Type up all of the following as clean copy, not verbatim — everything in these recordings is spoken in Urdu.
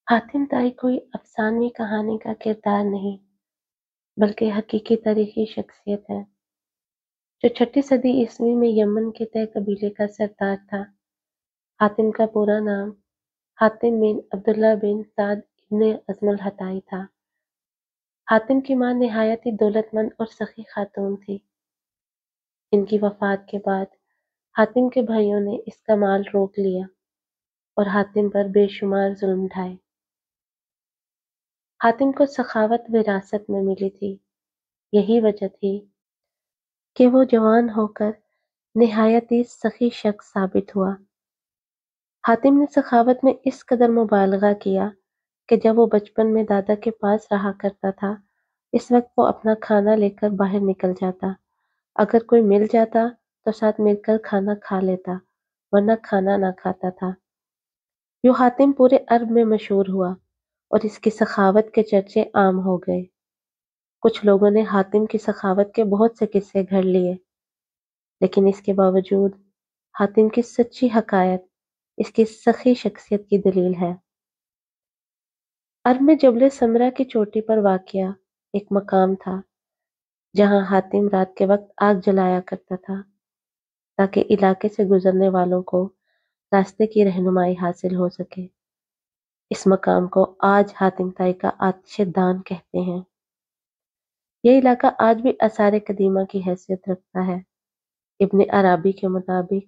حاتم طائی کوئی افسانوی کہانی کا کردار نہیں بلکہ حقیقی تاریخی شخصیت ہے جو 6 صدی عیسوی میں یمن کے طے قبیلے کا سردار تھا۔ حاتم کا پورا نام حاتم بن عبداللہ بن سعد ابن عزم الحطائی تھا۔ حاتم کی ماں نہایت ہی دولت مند اور سخی خاتون تھی۔ ان کی وفات کے بعد حاتم کے بھائیوں نے اس کا مال روک لیا اور حاتم پر بے شمار ظلم ڈھائے۔ حاتم کو سخاوت وراثت میں ملی تھی، یہی وجہ تھی کہ وہ جوان ہو کر نہایت ہی سخی شخص ثابت ہوا۔ حاتم نے سخاوت میں اس قدر مبالغہ کیا کہ جب وہ بچپن میں دادا کے پاس رہا کرتا تھا، اس وقت وہ اپنا کھانا لے کر باہر نکل جاتا۔ اگر کوئی مل جاتا تو ساتھ مل کر کھانا کھا لیتا، ورنہ کھانا نہ کھاتا تھا۔ یوں حاتم پورے عرب میں مشہور ہوا اور اس کی سخاوت کے چرچے عام ہو گئے۔ کچھ لوگوں نے حاتم کی سخاوت کے بہت سے قصے گھڑ لیے، لیکن اس کے باوجود حاتم کی سچی حقائق اس کی سخی شخصیت کی دلیل ہے۔ عرب میں جبل سمرہ کی چوٹی پر واقع ایک مقام تھا جہاں حاتم رات کے وقت آگ جلایا کرتا تھا تاکہ علاقے سے گزرنے والوں کو راستے کی رہنمائی حاصل ہو سکے۔ اس مقام کو آج حاتم طائی کا آتش دان کہتے ہیں۔ یہ علاقہ آج بھی آثار قدیمہ کی حیثیت رکھتا ہے۔ ابن عربی کے مطابق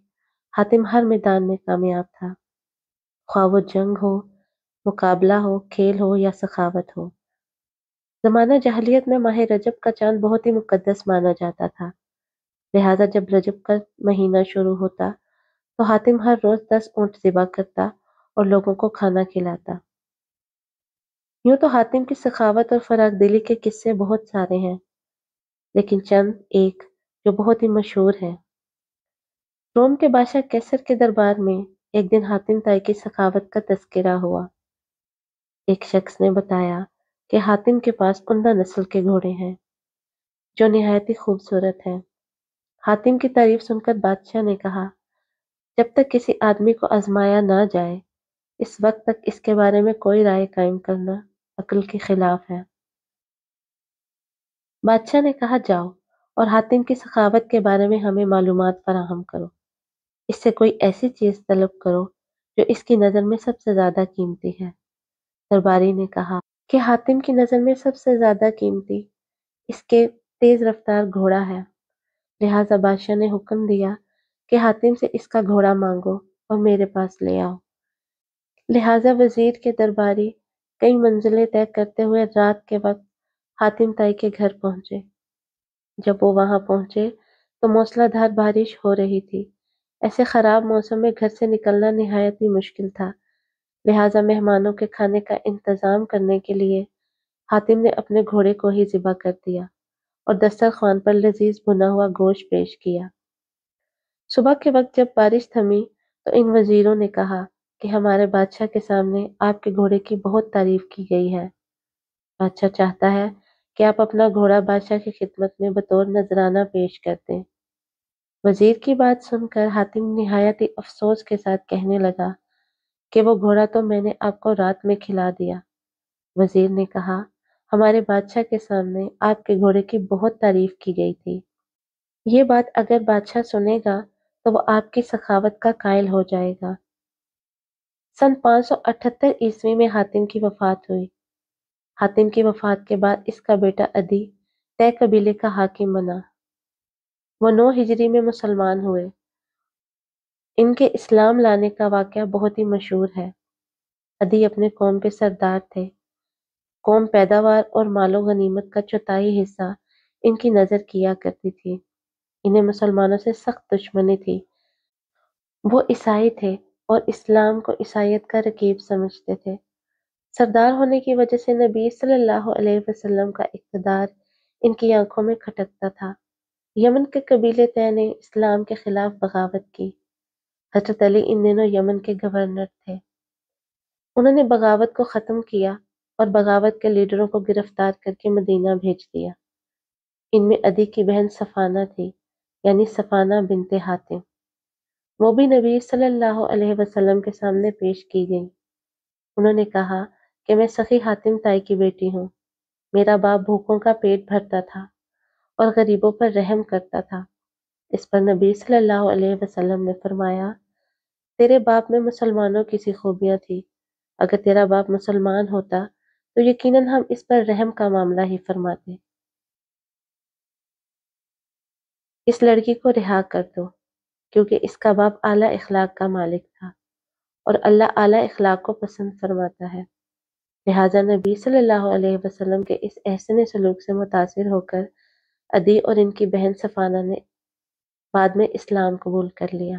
حاتم ہر میدان میں کامیاب تھا، خواہ وہ جنگ ہو، مقابلہ ہو، کھیل ہو یا سخاوت ہو۔ زمانہ جاہلیت میں ماہ رجب کا چاند بہت ہی مقدس مانا جاتا تھا، لہٰذا جب رجب کا مہینہ شروع ہوتا تو حاتم ہر روز 10 اونٹ ذبح کرتا اور لوگوں کو کھانا کھلاتا۔ یوں تو حاتم کی سخاوت اور فراخ دلی کے قصے بہت سارے ہیں، لیکن چند ایک جو بہت ہی مشہور ہے۔ روم کے بادشاہ کیسر کے دربار میں ایک دن حاتم طائی کی سخاوت کا تذکرہ ہوا۔ ایک شخص نے بتایا کہ حاتم کے پاس عمدہ نسل کے گھوڑے ہیں جو نہایت ہی خوبصورت ہیں۔ حاتم کی تعریف سن کر بادشاہ نے کہا، جب تک کسی آدمی کو آزمایا نہ جائے، اس وقت تک اس کے بارے میں کوئی رائے قائم کرنا عقل کے خلاف ہے۔ بادشاہ نے کہا، جاؤ اور حاتم کی سخاوت کے بارے میں ہمیں معلومات فراہم کرو۔ اس سے کوئی ایسی چیز طلب کرو جو اس کی نظر میں سب سے زیادہ قیمتی ہے۔ درباری نے کہا کہ حاتم کی نظر میں سب سے زیادہ قیمتی اس کے تیز رفتار گھوڑا ہے، لہٰذا بادشاہ نے حکم دیا کہ حاتم سے اس کا گھوڑا مانگو اور میرے پاس لے آؤ۔ لہٰذا وزیر کے درباری کئی منزلیں طے کرتے ہوئے رات کے وقت حاتم طائی کے گھر پہنچے۔ جب وہ وہاں پہنچے تو موسلا دھار بارش ہو رہی تھی۔ ایسے خراب موسم میں گھر سے نکلنا نہایت ہی مشکل تھا، لہٰذا مہمانوں کے کھانے کا انتظام کرنے کے لیے حاتم نے اپنے گھوڑے کو ہی ذبح کر دیا اور دسترخوان پر لذیذ بھنا ہوا گوشت پیش کیا۔ صبح کے وقت جب بارش تھمی تو ان وزیروں نے کہا کہ ہمارے بادشاہ کے سامنے آپ کے گھوڑے کی بہت تعریف کی گئی ہے۔ بادشاہ چاہتا ہے کہ آپ اپنا گھوڑا بادشاہ کی خدمت میں بطور نذرانہ پیش کر دیں۔ وزیر کی بات سن کر حاتم نہایت ہی افسوس کے ساتھ کہنے لگا کہ وہ گھوڑا تو میں نے آپ کو رات میں کھلا دیا۔ وزیر نے کہا، ہمارے بادشاہ کے سامنے آپ کے گھوڑے کی بہت تعریف کی گئی تھی۔ یہ بات اگر بادشاہ سنے گا تو وہ آپ کی سخاوت کا قائل ہو جائے گا۔ سن 578 عیسوی میں حاتم کی وفات ہوئی۔ حاتم کی وفات کے بعد اس کا بیٹا عدی طے قبیلے کا حاکم بنا۔ وہ 9 ہجری میں مسلمان ہوئے۔ ان کے اسلام لانے کا واقعہ بہت ہی مشہور ہے۔ عدی اپنے قوم کے سردار تھے۔ قوم پیداوار اور مال و غنیمت کا چوتھائی حصہ ان کی نظر کیا کرتی تھی۔ انہیں مسلمانوں سے سخت دشمنی تھی۔ وہ عیسائی تھے اور اسلام کو عیسائیت کا رکیب سمجھتے تھے۔ سردار ہونے کی وجہ سے نبی صلی اللہ علیہ وسلم کا اقتدار ان کی آنکھوں میں کھٹکتا تھا۔ یمن کے قبیلے طے نے اسلام کے خلاف بغاوت کی۔ حضرت علی ان دنوں یمن کے گورنر تھے۔ انہوں نے بغاوت کو ختم کیا اور بغاوت کے لیڈروں کو گرفتار کر کے مدینہ بھیج دیا۔ ان میں عدی کی بہن صفانہ تھی، یعنی صفانہ بنت حاتم۔ وہ بھی نبی صلی اللہ علیہ وسلم کے سامنے پیش کی گئی۔ انہوں نے کہا کہ میں سخی حاتم تائی کی بیٹی ہوں۔ میرا باپ بھوکوں کا پیٹ بھرتا تھا اور غریبوں پر رحم کرتا تھا۔ اس پر نبی صلی اللہ علیہ وسلم نے فرمایا، تیرے باپ میں مسلمانوں کی سی خوبیاں تھی، اگر تیرا باپ مسلمان ہوتا تو یقیناً ہم اس پر رحم کا معاملہ ہی فرماتے۔ اس لڑکی کو رہا کر دو، کیونکہ اس کا باپ اعلیٰ اخلاق کا مالک تھا اور اللہ اعلیٰ اخلاق کو پسند فرماتا ہے۔ لہٰذا نبی صلی اللہ علیہ وسلم کے اس احسن سلوک سے متاثر ہو کر عدی اور ان کی بہن صفانہ نے بعد میں اسلام قبول کر لیا۔